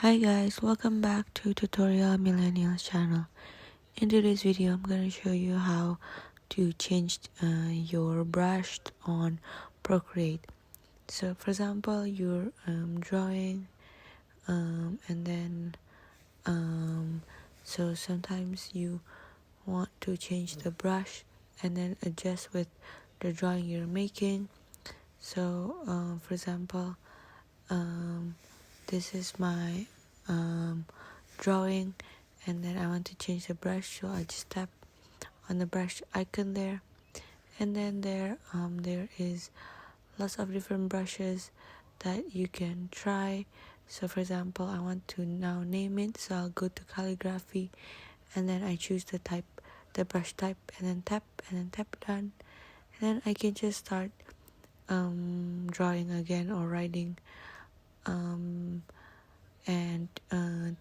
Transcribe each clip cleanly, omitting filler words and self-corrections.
Hi guys, welcome back to Tutorial Millennials channel. In today's video, I'm going to show you how to change your brush on Procreate. So for example, you're drawing and then so sometimes you want to change the brush and then adjust with the drawing you're making. So for example, this is my drawing, and then I want to change the brush, so I just tap on the brush icon there, and then there is lots of different brushes that you can try. So for example, I want to now name it, so I'll go to calligraphy and then I choose the brush type, and then tap done, and then I can just start drawing again or writing. And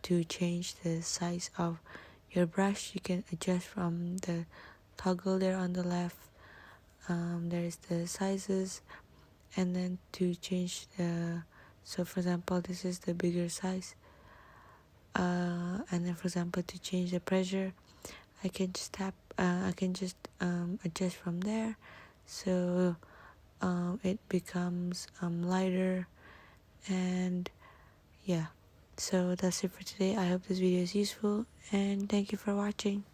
to change the size of your brush, you can adjust from the toggle there on the left. There is the sizes, and then to change so for example, this is the bigger size, and then for example, to change the pressure, I can just tap I can just adjust from there, so it becomes lighter. And yeah, so that's it for today. I hope this video is useful, and thank you for watching.